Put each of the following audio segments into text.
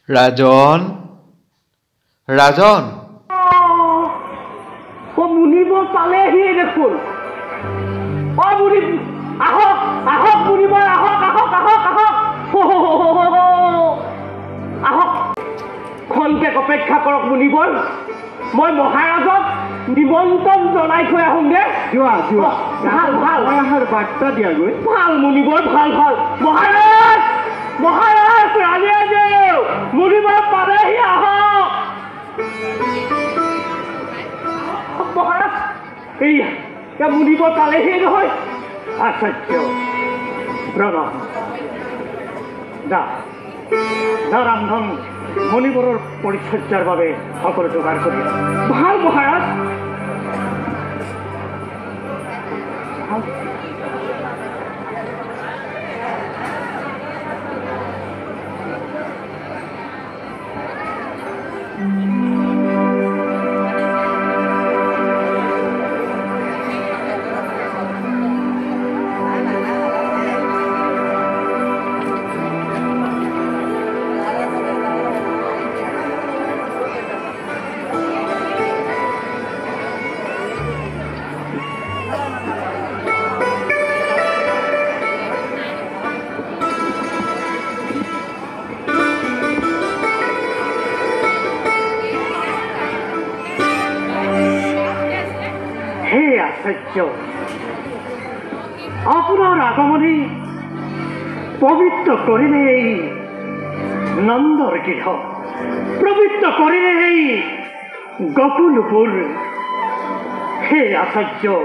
ৰাজন ৰাজন মুনিবৰ পালেহি দেখোন মুনি আহক আহক মুনিবৰ আহক আহক আহক আহক আহক খন্তেক অপেক্ষা কৰক মুনিবৰ মই মহাৰাজক নিমন্ত্ৰণ জনাই থৈ আহোঁগে যোৱা যোৱা ভাল ভাল অহাৰ বাৰ্তা দিয়াগৈ ভাল মুনিবৰ ভাল ভাল মহাৰাজ মহাৰাজ ৰাজেদেউ মুনিবৰ পালেহি আহক মহাৰাজ এইয়া মুনিবৰ পালেহি নহয় আচাৰ্য প্ৰণৱ ৰান্ধন মণিবৰৰ পৰিচৰ্যাৰ বাবে সকলো যোগাৰ কৰি ভাল মহাৰাজ আপোনাৰ আগমনে পবিত্ৰ কৰিলে এই নন্দৰ গৃহ পবিত্ৰ কৰিলে এই গকুলপুৰ হে আচাৰ্য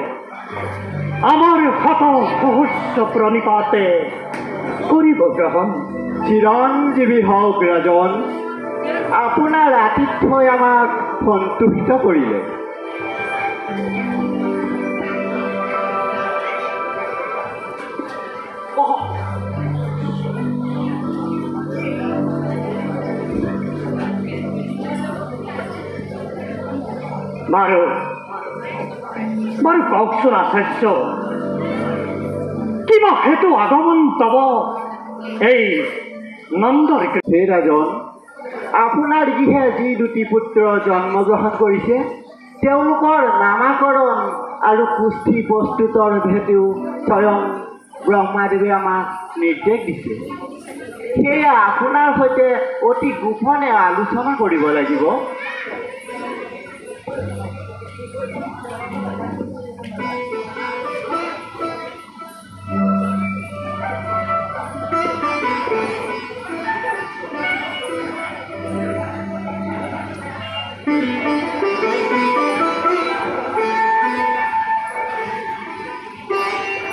আমাৰ শত সহস্ৰ প্ৰণিপাতে কৰিব গ্ৰহণ চিৰঞ্জীৱী হওক ৰাজন আপোনাৰ আতিথ্যই আমাক সন্তুষ্ট কৰিলে বাৰু বাৰু কওকচোন আচাৰ্য কিবা হেতু আগমন তব এই নন্দৰ হে ৰাজন আপোনাৰ গৃহে যি দুটি পুত্ৰ জন্মগ্ৰহণ কৰিছে তেওঁলোকৰ নামাকৰণ আৰু পুষ্টি প্ৰস্তুতৰ হেতু স্বয়ং ব্ৰহ্মাদেৱে আমাক নিৰ্দেশ দিছে সেয়া আপোনাৰ সৈতে অতি গোপনে আলোচনা কৰিব লাগিব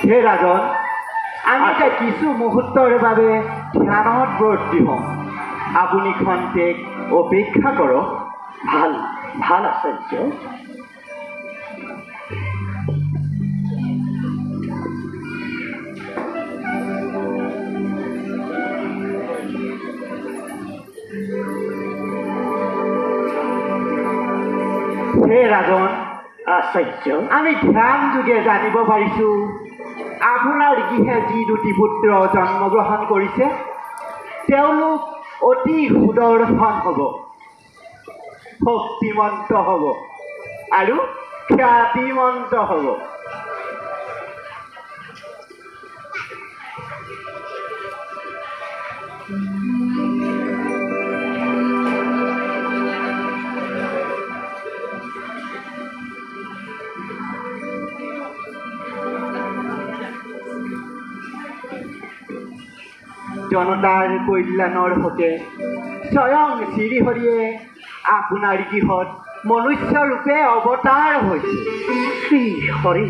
হে ৰাজন আমি কিছু মুহূৰ্তৰ বাবে ধ্যানত ব্ৰতী হওঁ আপুনি খন্তেক অপেক্ষা কৰক ভাল ভাল আচাৰ্য হে ৰাজন আচাৰ্য আমি ধ্যান যোগে জানিব পাৰিছোঁ আপোনাৰ গৃহে যি দুটি পুত্ৰ জন্মগ্ৰহণ কৰিছে তেওঁলোক অতি সুদৰ্শন হ'ব শক্তিমন্ত হ'ব আৰু খ্যাতিমন্ত হ'ব জনতাৰ কল্যাণৰ হকে স্বয়ং শ্ৰীহৰিয়ে আপোনাৰ গৃহত মনুষ্য ৰূপে অৱতাৰ হৈছে শ্ৰীহৰি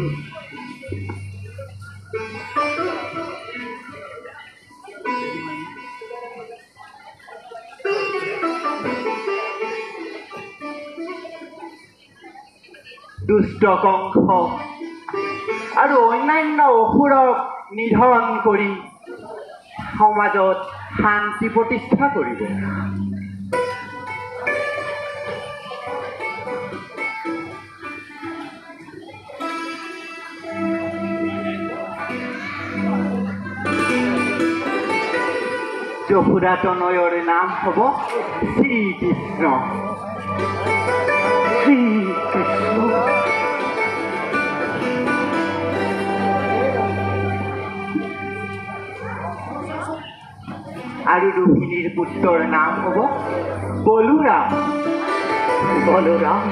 দুষ্ট কংস আৰু অন্যান্য অসুৰক নিধন কৰি সমাজত শান্তি প্ৰতিষ্ঠা কৰিব যশোদাতনয়ৰ নাম হ'ব শ্ৰীকৃষ্ণ। শ্ৰীকৃষ্ণ। আৰু ৰোহিণীৰ পুত্ৰৰ নাম হ'ব বলোৰাম। বলোৰাম।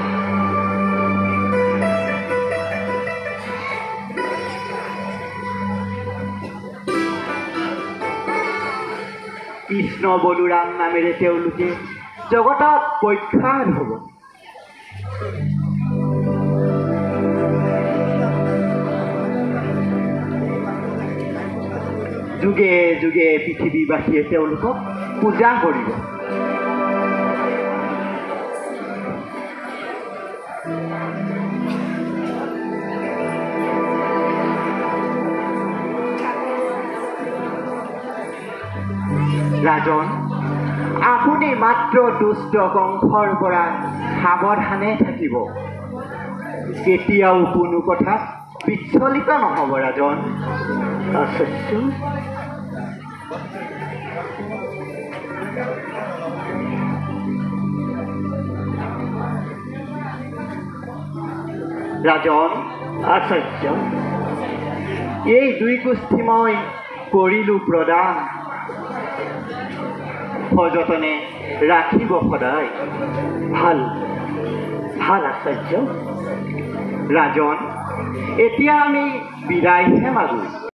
কৃষ্ণ বলোৰাম নামেৰে তেওঁলোকে জগতত প্ৰখ্যাত হ'ব। যুগে যুগে পৃথিৱীবাসীয়ে তেওঁলোকক পূজা কৰিব। ৰাজন, আপুনি মাত্ৰ দুষ্ট কংসৰ পৰা সাৱধানে থাকিব। কেতিয়াও কোনো কথা বিচলিত নহ'ব ৰাজন। আচাৰ্য। ৰাজন, আচাৰ্য। এই দুই কুষ্ঠি মই কৰিলোঁ প্ৰদান, সযতনে ৰাখিব সদায়। ভাল ভাল আচাৰ্য। ৰাজন, এতিয়া আমি বিদায়হে মাগোঁ।